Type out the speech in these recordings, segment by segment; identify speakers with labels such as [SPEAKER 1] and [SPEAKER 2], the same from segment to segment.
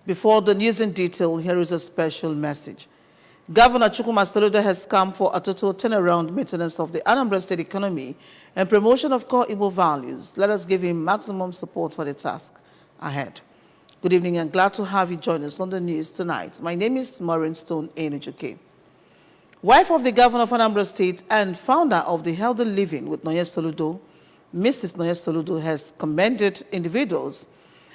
[SPEAKER 1] Before the news in detail, here is a special message. Governor Chukwuma Soludo has come for a total turnaround maintenance of the Anambra State economy and promotion of core Igbo values. Let us give him maximum support for the task ahead. Good evening and glad to have you join us on the news tonight. My name is Maureen Stone Enujuke. Wife of the governor of Anambra State and founder of the Healthy Living with Nonye Soludo, Mrs. Nonye Soludo has commended individuals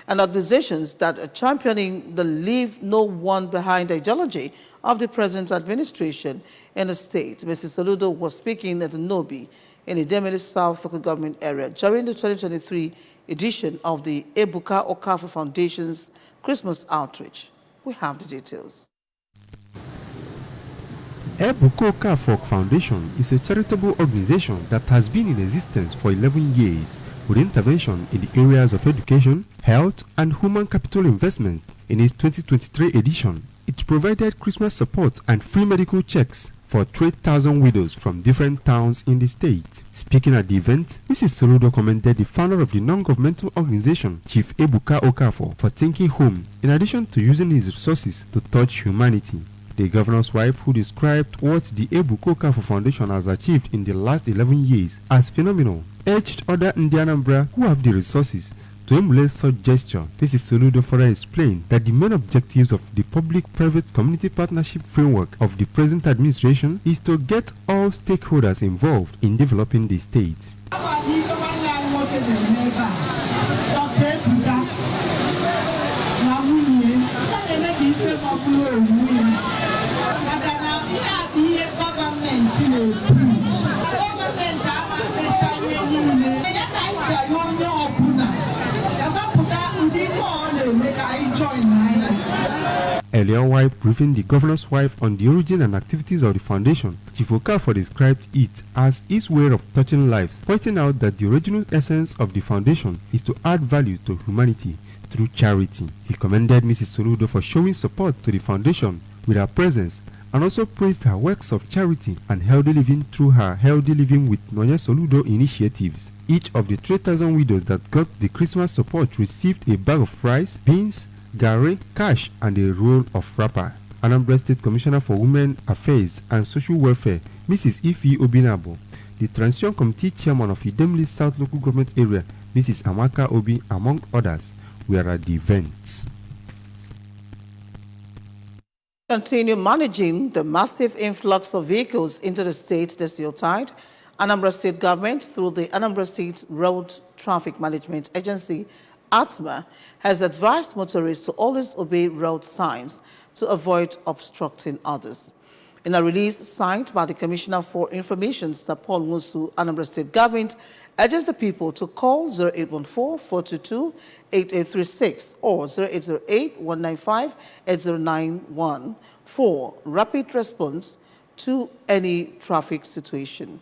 [SPEAKER 1] and organizations that are championing the Leave No One Behind ideology of the present administration in the state. Mrs. Soludo was speaking at the Nobi in the Idemili South local government area during the 2023 edition of the Ebuka Okafor Foundation's Christmas outreach. We have the details.
[SPEAKER 2] Ebuka Okafor Foundation is a charitable organization that has been in existence for 11 years with intervention in the areas of education, health, and human capital investment. In its 2023 edition, it provided Christmas support and free medical checks for 3,000 widows from different towns in the state. Speaking at the event, Mrs. Soludo commended the founder of the non-governmental organization, Chief Ebuka Okafor, for thinking home, in addition to using his resources to touch humanity. The governor's wife, who described what the Ebuka Okafor Foundation has achieved in the last 11 years as phenomenal, urged other Anambra who have the resources to emulate such gesture. Mrs. Soludo further explained that the main objectives of the public-private community partnership framework of the present administration is to get all stakeholders involved in developing the state. Earlier, while briefing the governor's wife on the origin and activities of the foundation, Chief Okafor described it as his way of touching lives, pointing out that the original essence of the foundation is to add value to humanity through charity. He commended Mrs. Soludo for showing support to the foundation with her presence and also praised her works of charity and healthy living through her Healthy Living with Nonye Soludo initiatives. Each of the 3,000 widows that got the Christmas support received a bag of rice, beans, garri, cash, and a roll of wrapper. Anambra State Commissioner for Women Affairs and Social Welfare, Mrs. Ifi Obinabo, the Transition Committee Chairman of Idemili South Local Government Area, Mrs. Amaka Obi, among others, were at the event.
[SPEAKER 1] Continue managing the massive influx of vehicles into the state this Yuletide. Anambra State Government, through the Anambra State Road Traffic Management Agency, ATMA, has advised motorists to always obey road signs to avoid obstructing others. In a release signed by the Commissioner for Information, Sir Paul Musu, Anambra State Government urges the people to call 0814-422-8836 or 0808-195-8091 for rapid response to any traffic situation.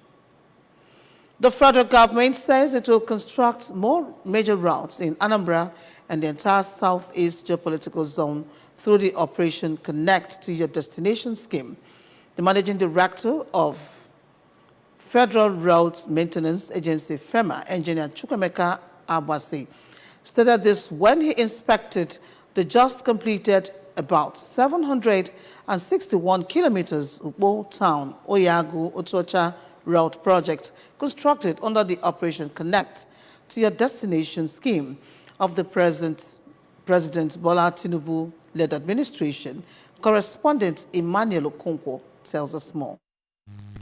[SPEAKER 1] The federal government says it will construct more major routes in Anambra and the entire southeast geopolitical zone through the Operation Connect to Your Destination scheme. The managing director of Federal Roads Maintenance Agency, FEMA, Engineer Chukwemeka Abasi, stated this when he inspected the just completed about 761 kilometers Ugbo Town, Oyagu, Otuocha route project constructed under the Operation Connect to Your Destination scheme of the President Bola Tinubu-led administration. Correspondent Emmanuel Okonkwo tells us more.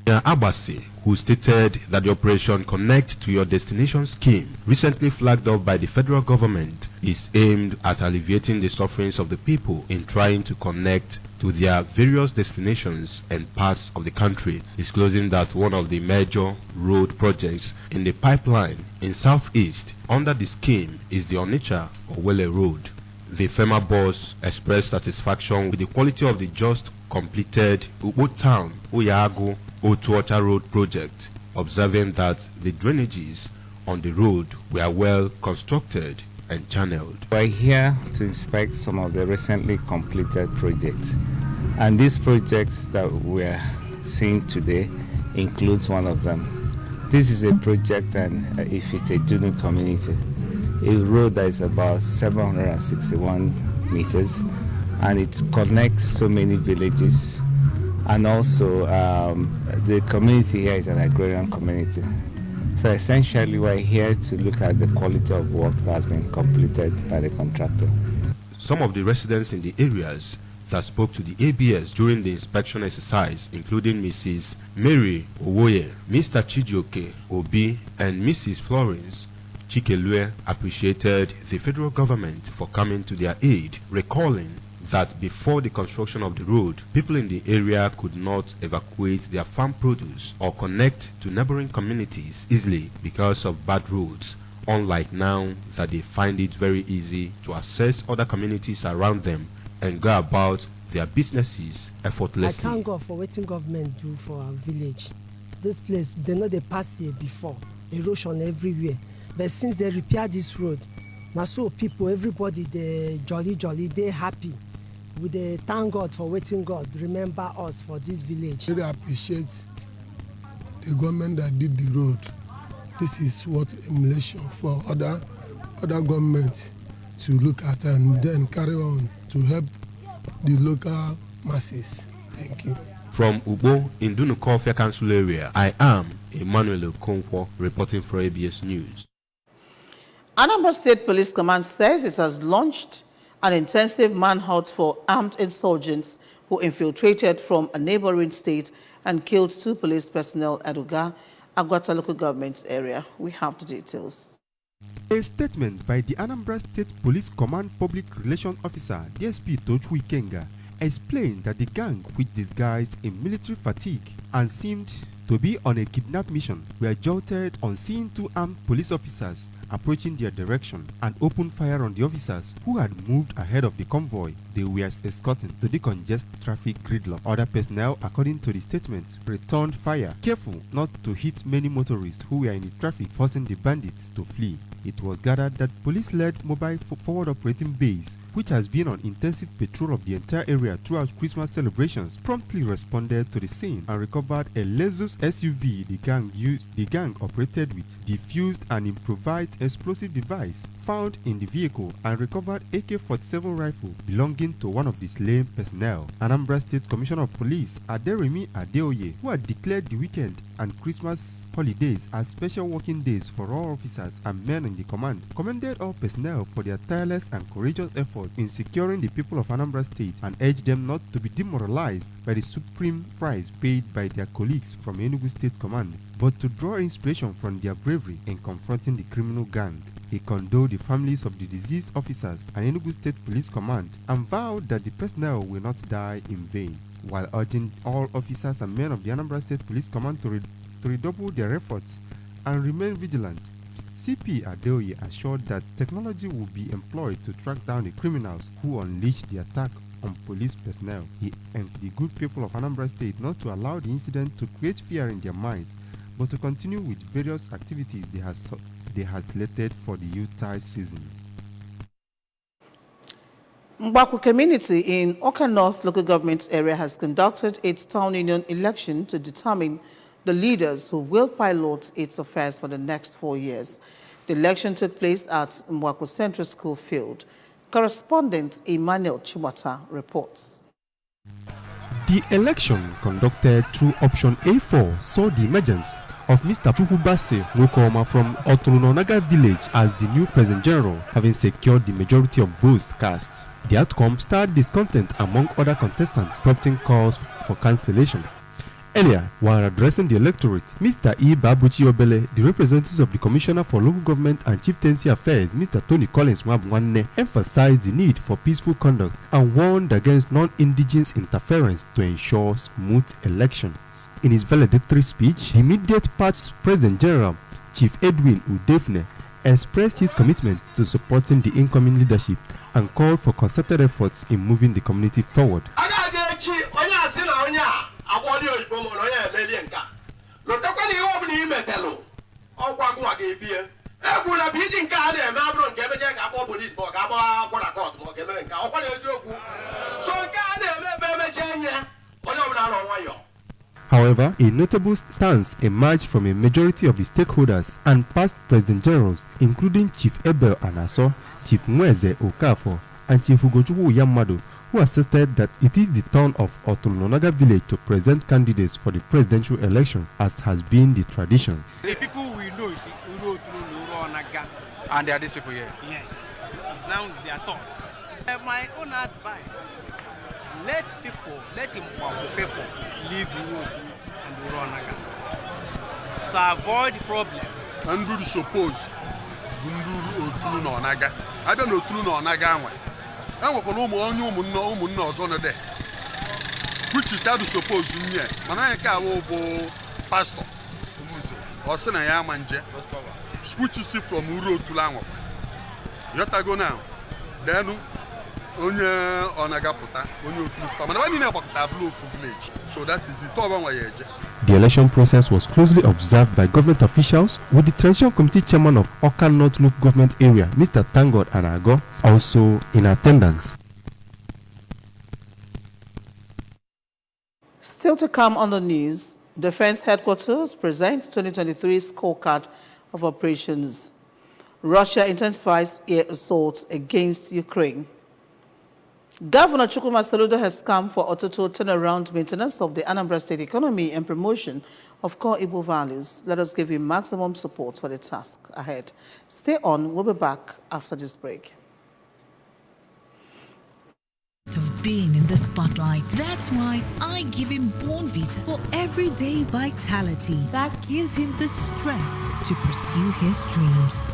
[SPEAKER 3] Abasi, who stated that the Operation Connect to Your Destination scheme, recently flagged up by the federal government, is aimed at alleviating the sufferings of the people in trying to connect to their various destinations and parts of the country, disclosing that one of the major road projects in the pipeline in southeast under the scheme is the Onitsha-Owele Road. The FEMA boss expressed satisfaction with the quality of the just completed Ugbo Town, Oyagu, Otuocha Road project, observing that the drainages on the road were well constructed and channeled.
[SPEAKER 4] We're here to inspect some of the recently completed projects, and these projects that we're seeing today includes one of them. This is a project in Ifite Dunu community, a road that is about 761 meters, and it connects so many villages. And also, the community here is an agrarian community. So essentially, we're here to look at the quality of work that has been completed by the contractor.
[SPEAKER 3] Some of the residents in the areas that spoke to the ABS during the inspection exercise, including Mrs. Mary Owoye, Mr. Chijioke Obi, and Mrs. Florence Chikelue, appreciated the federal government for coming to their aid, recalling that before the construction of the road, people in the area could not evacuate their farm produce or connect to neighboring communities easily because of bad roads, unlike now that they find it very easy to access other communities around them and go about their businesses effortlessly.
[SPEAKER 5] I thank God for what government do for our village. This place, they know they passed here before, erosion everywhere. But since they repair this road, now so people, everybody, they jolly, they happy. We they thank God for waiting God remember us for this village.
[SPEAKER 6] I really appreciate the government that did the road. This is what emulation for other governments to look at and then carry on to help the local masses. Thank you.
[SPEAKER 3] From Ubo in Dunukofia Council area, I am Emmanuel Okonkwo reporting for ABS News.
[SPEAKER 1] Anambra State Police Command says it has launched an intensive manhunt for armed insurgents who infiltrated from a neighboring state and killed 2 police personnel at Uga, Agwata local government area. We have the details.
[SPEAKER 2] A statement by the Anambra State Police Command Public Relations Officer, DSP Tochwi Kenga, explained that the gang, which disguised in military fatigue and seemed to be on a kidnap mission, were jolted on seeing 2 armed police officers approaching their direction and opened fire on the officers who had moved ahead of the convoy they were escorting to decongest traffic gridlock. Other personnel, according to the statement, returned fire, careful not to hit many motorists who were in the traffic, forcing the bandits to flee. It was gathered that police-led mobile forward operating base, which has been on intensive patrol of the entire area throughout Christmas celebrations, promptly responded to the scene and recovered a Lexus SUV the gang operated with, defused an improvised explosive device found in the vehicle, and recovered AK-47 rifle belonging to one of the slain personnel. Anambra State Commissioner of Police Aderemi Adeoye, who had declared the weekend and Christmas holidays as special working days for all officers and men in the command, commended all personnel for their tireless and courageous efforts in securing the people of Anambra State and urged them not to be demoralized by the supreme price paid by their colleagues from Enugu State Command, but to draw inspiration from their bravery in confronting the criminal gang. He condoled the families of the deceased officers and Enugu State Police Command and vowed that the personnel will not die in vain, while urging all officers and men of the Anambra State Police Command to redouble their efforts and remain vigilant. CP Adeoye assured that technology will be employed to track down the criminals who unleashed the attack on police personnel. He urged the good people of Anambra State not to allow the incident to create fear in their minds, but to continue with various activities they had slated for the Yuletide season.
[SPEAKER 1] Mbaku community in Oka North local government area has conducted its town union election to determine the leaders who will pilot its affairs for the next 4 years. The election took place at Mbaku Central School Field. Correspondent Emmanuel Chibata reports.
[SPEAKER 2] The election conducted through option A4 saw the emergence of Mr. Chukwubase Nwokoma from Otulunonaga village as the new President General, having secured the majority of votes cast. The outcome stirred discontent among other contestants, prompting calls for cancellation. Earlier, while addressing the electorate, Mr. E. Babuchi Obele, the representative of the Commissioner for Local Government and Chieftaincy Affairs, Mr. Tony Collins Nwabwanne, emphasized the need for peaceful conduct and warned against non-indigenous interference to ensure smooth election. In his valedictory speech, the immediate past President General, Chief Edwin Udefne, expressed his commitment to supporting the incoming leadership and called for concerted efforts in moving the community forward. However, a notable stance emerged from a majority of the stakeholders and past President Generals, including Chief Ebel Anaso, Chief Mweze Okafor, and Chief Ugochukwu Yamado, who assisted that it is the turn of Otulunonaga village to present candidates for the presidential election, as has been the tradition.
[SPEAKER 7] The people we know is Otulunonaga, and there are these people here. Yes, it's now their turn. My own advice: let people leave Urotu and Uronaga to avoid problem.
[SPEAKER 8] And do suppose Bundu Otulunonaga. I don't know Otulunonaga anwa. Enwe kono onye ụmụnne ọzọ no there. Which is how to suppose nye. Mana nke awo bo pastor. O se na ya manje. Which is from Urotu anwa. Yotago now. Then onye onaga puta, onye Otulu puta. Mana wani na gbakọta blue village. So that is it. Oba nwa yeje.
[SPEAKER 2] The election process was closely observed by government officials, with the Transition Committee Chairman of Oka North Local Government Area, Mr. Tangod Anago, also in attendance.
[SPEAKER 1] Still to come on the news, Defense Headquarters presents 2023 scorecard of operations. Russia intensifies air assaults against Ukraine. Governor Chukwuma Soludo has come for a total turnaround maintenance of the Anambra State economy and promotion of core Igbo values. Let us give him maximum support for the task ahead. Stay on. We'll be back after this break.
[SPEAKER 9] Of being in the spotlight. That's why I give him Born Vita for everyday vitality that gives him the strength to pursue his dreams.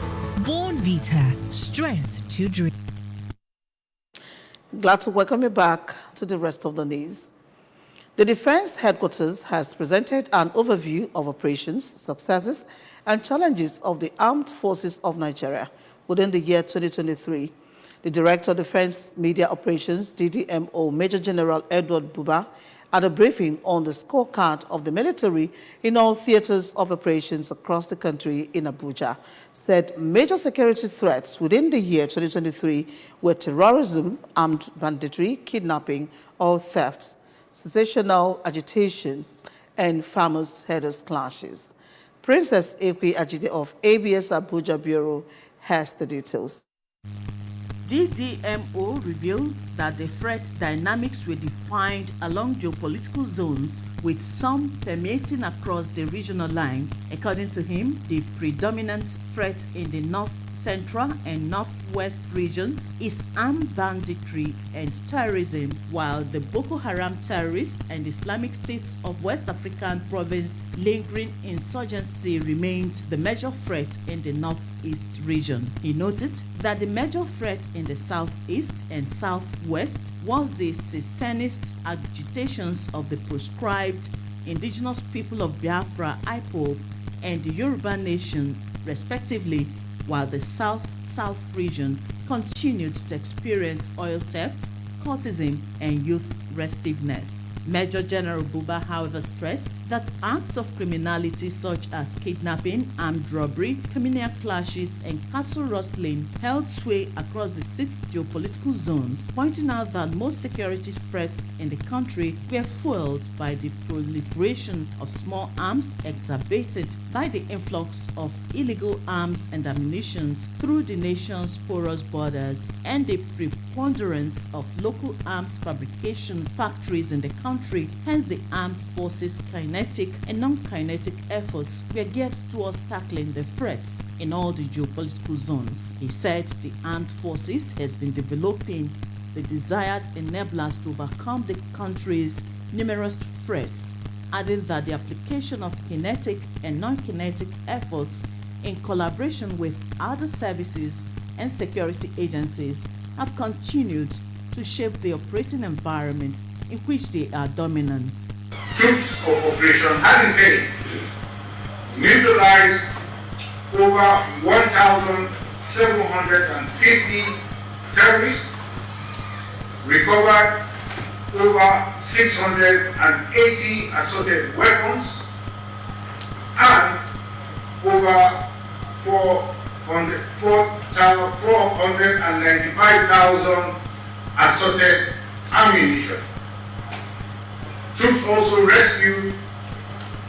[SPEAKER 9] Born Vita, strength to dream.
[SPEAKER 1] Glad to welcome you back to the rest of the news. The Defense Headquarters has presented an overview of operations, successes, and challenges of the Armed Forces of Nigeria within the year 2023. The Director of Defense Media Operations, DDMO, Major General Edward Buba, at a briefing on the scorecard of the military in all theaters of operations across the country in Abuja, said major security threats within the year 2023 were terrorism, armed banditry, kidnapping or theft, secessional agitation, and farmers' herders clashes. Princess Ekwe Ajide of ABS Abuja Bureau has the details.
[SPEAKER 10] DDMO revealed that the threat dynamics were defined along geopolitical zones, with some permeating across the regional lines. According to him, the predominant threat in the north central and northwest regions is armed banditry and terrorism, while the Boko Haram terrorists and Islamic states of West African province lingering insurgency remained the major threat in the northeast region. He noted that the major threat in the southeast and southwest was the secessionist agitations of the proscribed indigenous people of Biafra, IPOB, and the Yoruba nation, respectively, while the south-south region continued to experience oil theft, cultism, and youth restiveness. Major General Buba, however, stressed that acts of criminality such as kidnapping, armed robbery, communal clashes, and castle rustling held sway across the 6 geopolitical zones, pointing out that most security threats in the country were fueled by the proliferation of small arms exacerbated by the influx of illegal arms and ammunition through the nation's porous borders and the preponderance of local arms fabrication factories in the country. Hence, the armed forces' kinetic and non-kinetic efforts were geared towards tackling the threats in all the geopolitical zones. He said the armed forces has been developing the desired enablers to overcome the country's numerous threats, adding that the application of kinetic and non-kinetic efforts in collaboration with other services and security agencies have continued to shape the operating environment in which they are dominant.
[SPEAKER 11] Troops of Operation Haringey neutralized over 1,750 terrorists, recovered over 680 assorted weapons, and over 495,000 assorted ammunition. Troops also rescued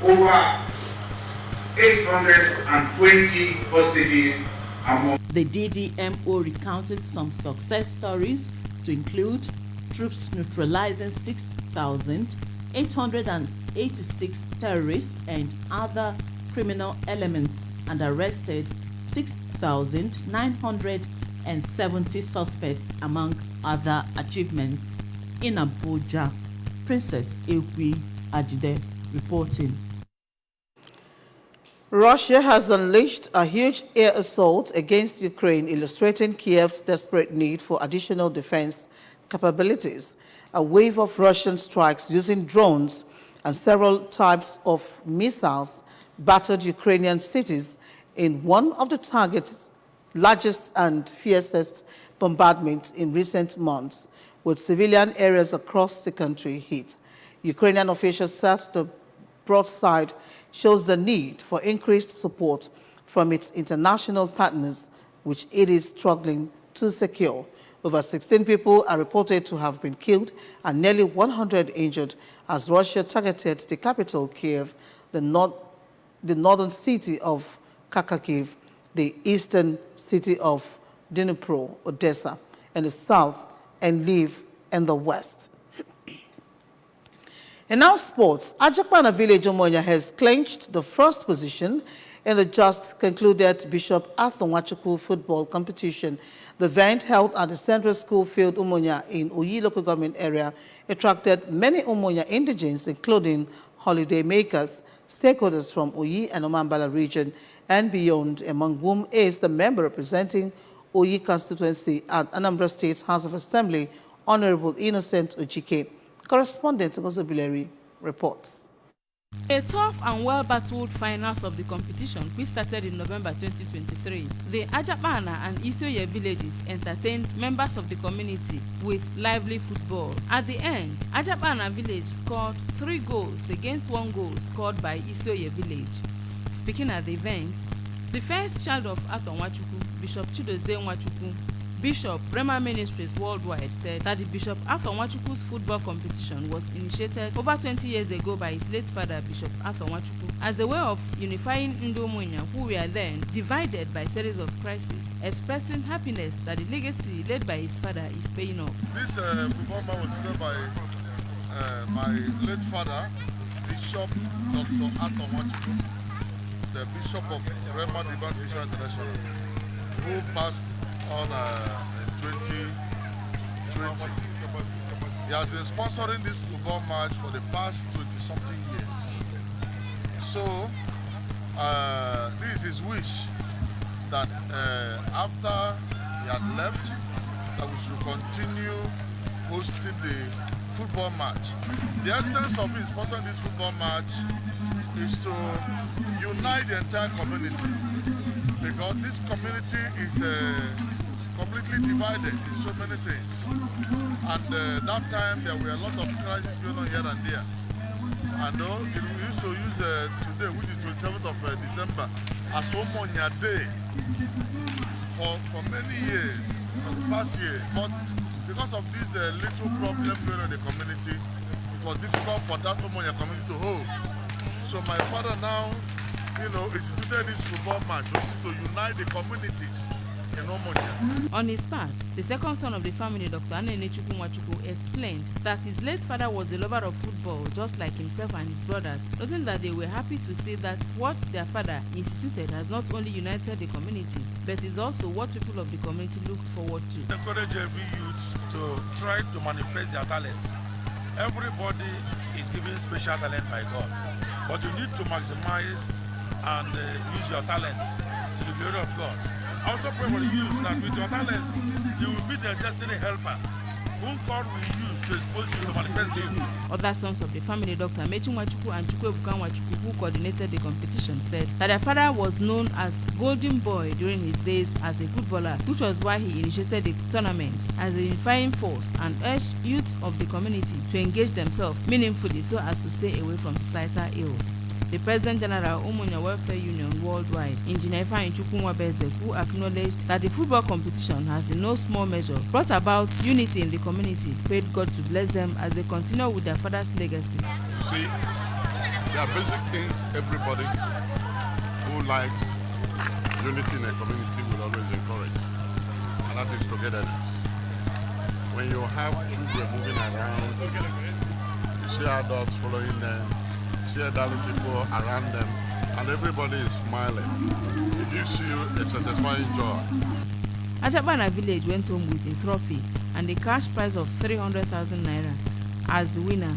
[SPEAKER 11] over 820 hostages among.
[SPEAKER 10] The DDMO recounted some success stories to include troops neutralizing 6,886 terrorists and other criminal elements and arrested 6,970 suspects, among other achievements. In Abuja, Princess Ekwi Ajide reporting.
[SPEAKER 1] Russia has unleashed a huge air assault against Ukraine, illustrating Kiev's desperate need for additional defense capabilities. A wave of Russian strikes using drones and several types of missiles battered Ukrainian cities in one of the target's largest and fiercest bombardments in recent months, with civilian areas across the country hit. Ukrainian officials said the broadside shows the need for increased support from its international partners, which it is struggling to secure. Over 16 people are reported to have been killed and nearly 100 injured as Russia targeted the capital, Kiev, the northern city of Kharkiv, the eastern city of Dnipro, Odessa, and the south, and Lviv in the west. In now sports, Ajakpana Village Umonya has clinched the first position in the just concluded Bishop Arthur Nwachukwu football competition. The event held at the Central School Field Umonya in Oyi local government area attracted many Umonya indigents, including holiday makers, stakeholders from Oyi and Omambala region and beyond, among whom is the member representing Oyi constituency at Anambra State House of Assembly, Honorable Innocent Ojike. Correspondent Ogozobileri reports.
[SPEAKER 12] A tough and well-battled finals of the competition, which started in November 2023, the Ajakpana and Isioye villages entertained members of the community with lively football. At the end, Ajakpana village scored 3 goals against 1 goal scored by Isioye village. Speaking at the event, the first child of Arthur Nwachukwu, Bishop Chidozie Nwachukwu, Bishop Rema Ministries Worldwide, said that the Bishop Arthur Nwachukwu's football competition was initiated over 20 years ago by his late father, Bishop Arthur Nwachukwu, as a way of unifying Ndomunya, who were then divided by a series of crises, expressing happiness that the legacy led by his father is paying off.
[SPEAKER 8] This football match was led by my late father, Bishop Dr. Arthur Nwachukwu, the Bishop of Rema Divine Bishop International, who passed on 2020. He has been sponsoring this football match for the past 20-something years. So, this is his wish that after he had left, that we should continue hosting the football match. The essence of his sponsoring this football match is to unite the entire community, because this community is completely divided in so many things. And that time there were a lot of crises going on here and there. And we used to use today, which is 27th of December, as Omonya Day for many years, for the past year. But because of this little problem going on in the community, it was difficult for that Omonya community to hold. So my father now, instituted this football match to unite the communities in Omonia.
[SPEAKER 12] On his part, the second son of the family, Dr. Anenechukwu Nwachukwu, explained that his late father was a lover of football, just like himself and his brothers, noting that they were happy to see that what their father instituted has not only united the community, but is also what people of the community look forward to.
[SPEAKER 13] Encourage every youth to try to manifest their talents. Everybody is given special talent by God, but you need to maximize and use your talents to the glory of God. I also pray for the youth that with your talent, you will be their destiny helper, whom God will use to expose you to manifest you.
[SPEAKER 12] Other sons of the family, Dr. Amechi Nwachukwu and Chukwuebuka Nwachukwu, who coordinated the competition, said that their father was known as Golden Boy during his days as a footballer, which was why he initiated the tournament as a unifying force and urged youth of the community to engage themselves meaningfully so as to stay away from societal ills. The President General Umunya Welfare Union Worldwide, Engineer Ifeanyi Chukwunwabeze, who acknowledged that the football competition has in no small measure brought about unity in the community, prayed God to bless them as they continue with their father's legacy.
[SPEAKER 8] You see, there are basic things everybody who likes unity in a community will always encourage, and that is togetherness. when you have children moving around, you see adults following them, you see elderly people around them, and everybody is smiling. It gives you a satisfying joy.
[SPEAKER 12] Ajabana village went home with a trophy and a cash prize of 300,000 naira. As the winner,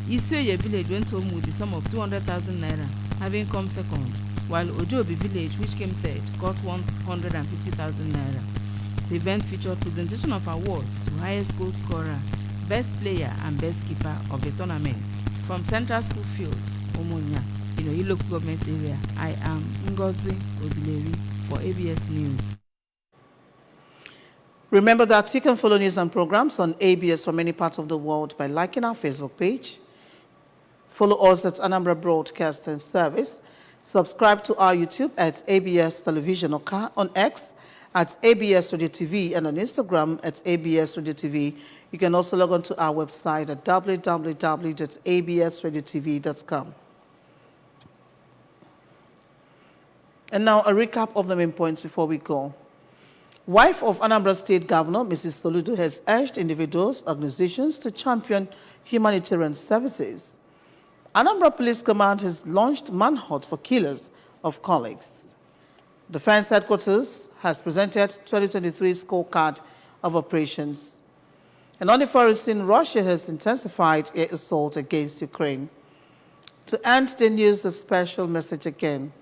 [SPEAKER 12] Isioye village went home with the sum of 200,000 naira, having come second, while Ojobi village, which came third, got 150,000 naira. The event featured presentation of awards to highest goal scorer, best player and best keeper of the tournament. From Central School Field, Omonia, in Oyi local government area, I am Ngozi Odileri for ABS News.
[SPEAKER 1] Remember that you can follow news and programs on ABS from many parts of the world by liking our Facebook page. Follow us at Anambra Broadcasting Service. Subscribe to our YouTube at ABS Television Oka, on X at ABS Radio TV, and on Instagram at ABS Radio TV. You can also log on to our website at www.absradiotv.com. And now a recap of the main points before we go. Wife of Anambra State Governor, Mrs. Soludo, has urged individuals, organizations to champion humanitarian services. Anambra Police Command has launched manhunt for killers of colleagues. Defense Headquarters has presented 2023 scorecard of operations. And on the foreign scene, Russia has intensified air assault against Ukraine. To end the news, a special message again.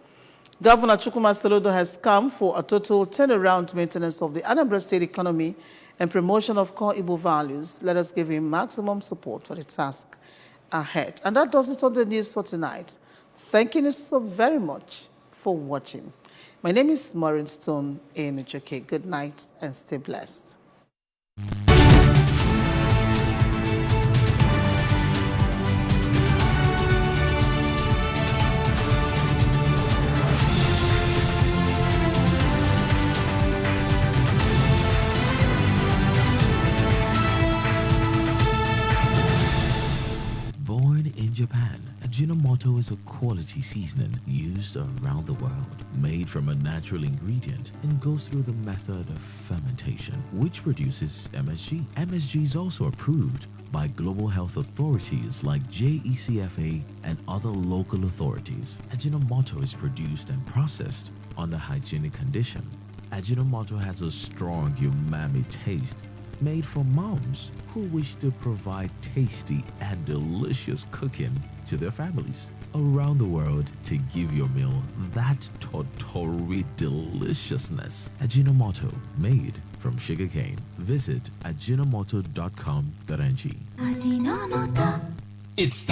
[SPEAKER 1] Governor Chukwuma Soludo has come for a total turnaround maintenance of the Anambra State economy and promotion of core Igbo values. Let us give him maximum support for the task ahead. And that does it on the news for tonight. Thank you so very much for watching. My name is Maureen Stone Enujoke. Good night and stay blessed.
[SPEAKER 14] In Japan, Ajinomoto is a quality seasoning used around the world, made from a natural ingredient and goes through the method of fermentation, which produces MSG. MSG is also approved by global health authorities like JECFA and other local authorities. Ajinomoto is produced and processed under hygienic condition. Ajinomoto has a strong umami taste, made for moms who wish to provide tasty and delicious cooking to their families around the world to give your meal that totori deliciousness. Ajinomoto, made from sugarcane. Visit ajinomoto.com.ng.
[SPEAKER 15] It's